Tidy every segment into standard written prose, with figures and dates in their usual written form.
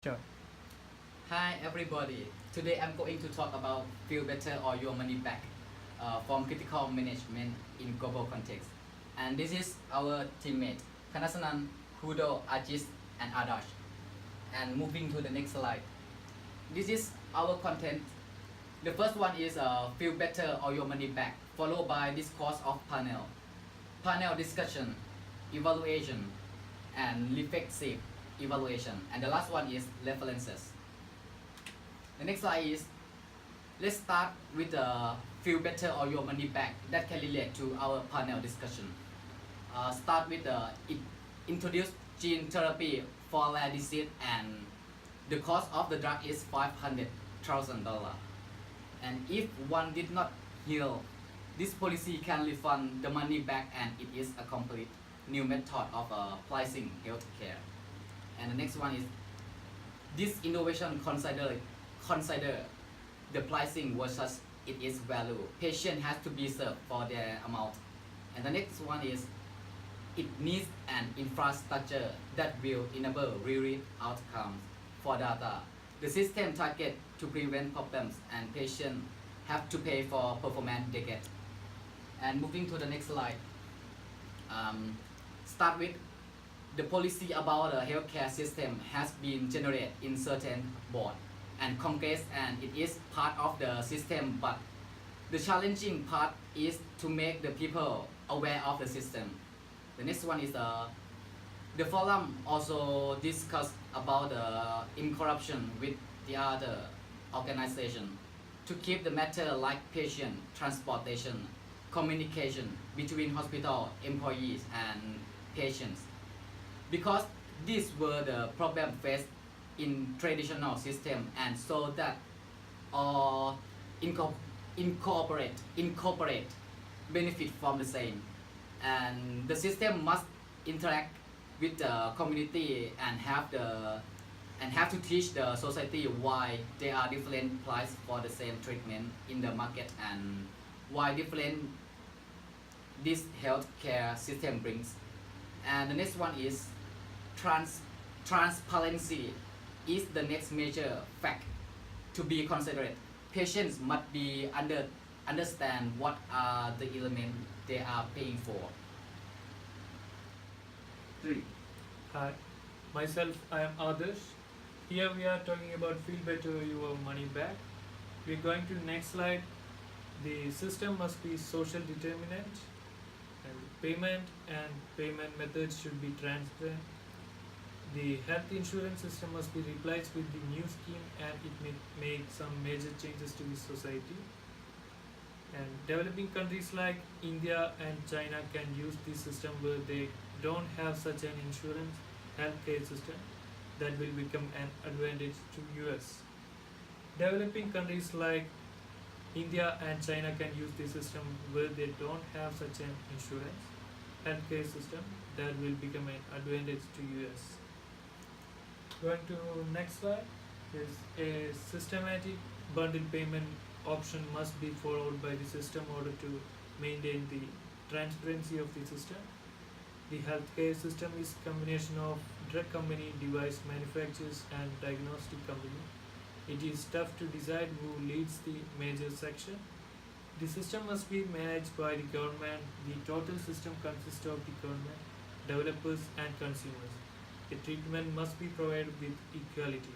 Sure. Hi everybody. Today I'm going to talk about Feel Better or Your Money Back from critical management in global context. And this is our teammate Kanasanan, Hudo, Ajis, and Adash. And moving to the next slide. This is our content. The first one is Feel Better or Your Money Back, followed by discourse of panel discussion, evaluation, and reflexive evaluation. And the last one is references. The next slide is, let's start with the Feel Better or Your Money Back that can relate to our panel discussion. Start with introduce gene therapy for rare disease, and the cost of the drug is $500,000. And if one did not heal, this policy can refund the money back, and it is a complete new method of pricing healthcare. And the next one is, this innovation consider the pricing versus its value. Patient has to be served for their amount. And the next one is, it needs an infrastructure that will enable real outcomes for data. The system target to prevent problems, and patients have to pay for performance they get. And moving to the next slide, start with the policy about the healthcare system has been generated in certain board and Congress, and it is part of the system, but the challenging part is to make the people aware of the system. The next one is the forum also discuss about the in corruption with the other organization to keep the matter like patient transportation, communication between hospital employees and patients, because these were the problem faced in traditional system, and so that all incorporate benefit from the same, and the system must interact with the community and have to teach the society why there are different price for the same treatment in the market, and why different this healthcare system brings. And the next one is transparency is the next major fact to be considered. Patients must be understand what are the elements they are paying for. 3. Hi, myself I am Adarsh. Here we are talking about Feel Better Your Money Back. We're going to the next slide. The system must be social determinant, and payment methods should be transparent. The health insurance system must be replaced with the new scheme, and it may make some major changes to the society. And developing countries like India and China can use this system where they don't have such an insurance healthcare system that will become an advantage to US. Developing countries like India and China can use this system where they don't have such an insurance healthcare system that will become an advantage to US. Going to next slide is a systematic bundle payment option must be followed by the system in order to maintain the transparency of the system. The healthcare system is a combination of drug company, device manufacturers, and diagnostic company. It is tough to decide who leads the major section. The system must be managed by the government. The total system consists of the government, developers, and consumers. The treatment must be provided with equality.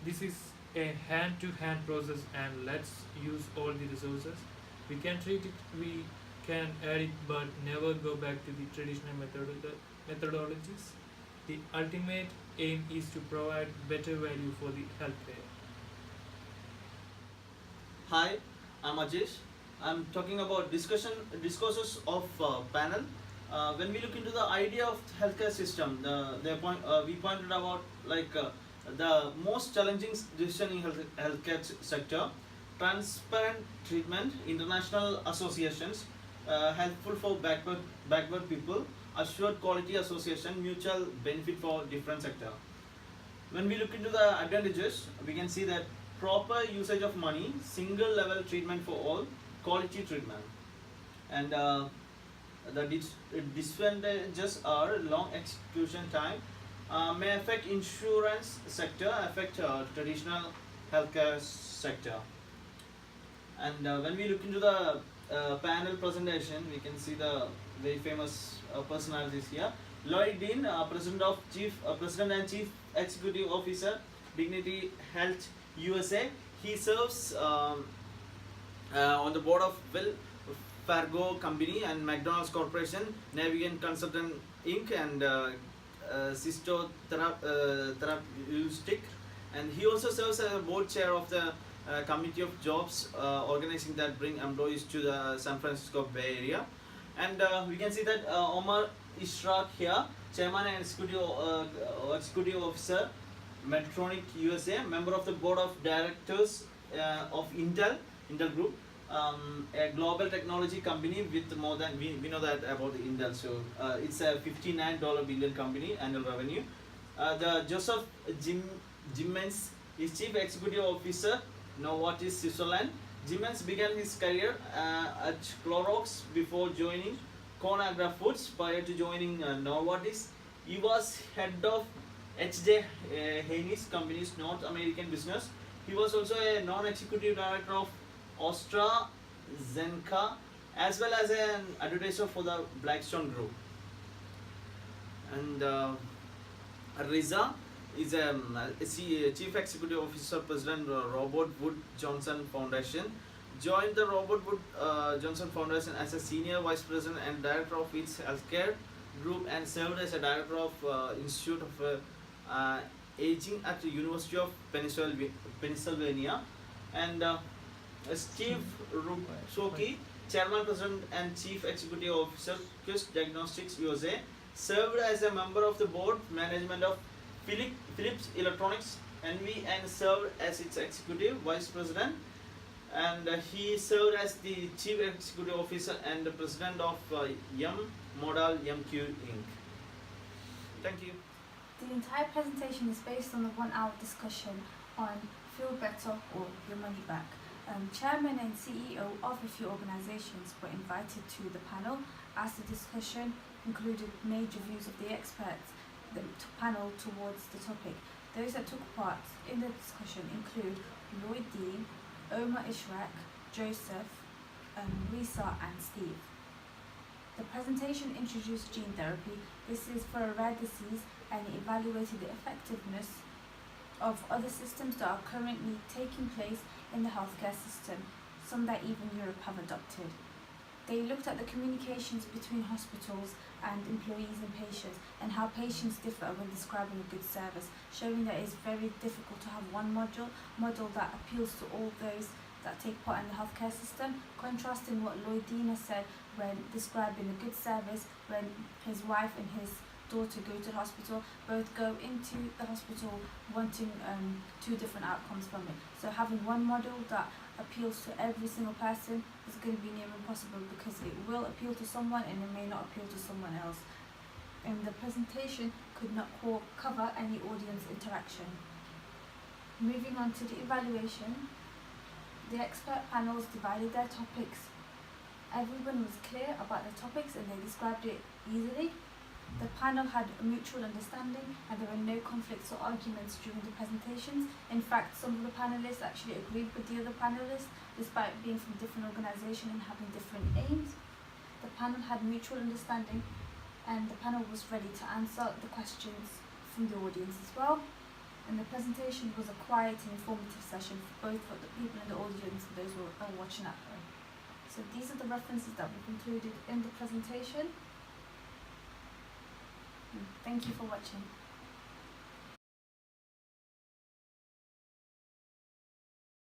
This is a hand-to-hand process, and let's use all the resources. We can treat it, we can add it, but never go back to the traditional methodologies. The ultimate aim is to provide better value for the healthcare. Hi, I'm Ajesh. I'm talking about discourses of panel. When we look into the idea of healthcare system, we pointed about the most challenging decision in healthcare sector, transparent treatment, international associations, helpful for backward people, assured quality association, mutual benefit for different sector. When we look into the advantages, we can see that proper usage of money, single level treatment for all, quality treatment, and the disadvantages are long execution time, may affect insurance sector, affect traditional healthcare sector. And when we look into the panel presentation, we can see the very famous personalities here. Lloyd Dean, President and Chief Executive Officer, Dignity Health USA. He serves on the board of Wells Fargo Company and McDonald's Corporation, Navigant Consultant Inc. and Sisto Therapeutic. And he also serves as a board chair of the Committee of Jobs, organizing that bring employees to the San Francisco Bay Area. And we can see that Omar Ishraq here, Chairman and Executive Officer, Medtronic USA, member of the Board of Directors of Intel Group, a global technology company with more than, we know that about the Intel, so it's a $59 billion company annual revenue. The Joseph Jimenez is Chief Executive Officer, Novartis Switzerland. Jimenez began his career at Clorox before joining Conagra Foods. Prior to joining Novartis, he was head of H.J. Heinz Company's North American business. He was also a non-executive director of AstraZeneca, as well as an advisor for the Blackstone Group. And Riza is a Chief Executive Officer, President, Robert Wood Johnson Foundation. Joined the Robert Wood Johnson Foundation as a Senior Vice President and Director of its healthcare group, and served as a Director of Institute of Aging at the University of Pennsylvania. And Steve Rupsoki, Chairman, President and Chief Executive Officer, Quest Diagnostics USA, served as a member of the board management of Philips Electronics NV and served as its Executive Vice President. And he served as the Chief Executive Officer and the President of Yum Modal MQ Inc. Thank you. The entire presentation is based on a 1 hour discussion on Feel Better or Your Money Back. Chairman and CEO of a few organisations were invited to the panel, as the discussion included major views of the experts, the panel towards the topic. Those that took part in the discussion include Lloyd Dean, Omar Ishraq, Joseph, Lisa and Steve. The presentation introduced gene therapy. This is for a rare disease, and it evaluated the effectiveness of other systems that are currently taking place in the healthcare system, some that even Europe have adopted. They looked at the communications between hospitals and employees and patients, and how patients differ when describing a good service, showing that it's very difficult to have one model that appeals to all those that take part in the healthcare system, contrasting what Lloyd Dean has said when describing a good service when his wife and his daughter go to the hospital, both go into the hospital wanting two different outcomes from it. So having one model that appeals to every single person is going to be near impossible, because it will appeal to someone and it may not appeal to someone else. And the presentation could not cover any audience interaction. Moving on to the evaluation, the expert panels divided their topics. Everyone was clear about the topics and they described it easily. The panel had a mutual understanding and there were no conflicts or arguments during the presentations. In fact, some of the panelists actually agreed with the other panelists despite being from different organisations and having different aims. The panel had mutual understanding and the panel was ready to answer the questions from the audience as well. And the presentation was a quiet and informative session for both for the people in the audience and those who are watching at home. So these are the references that we've included in the presentation. Thank you for watching.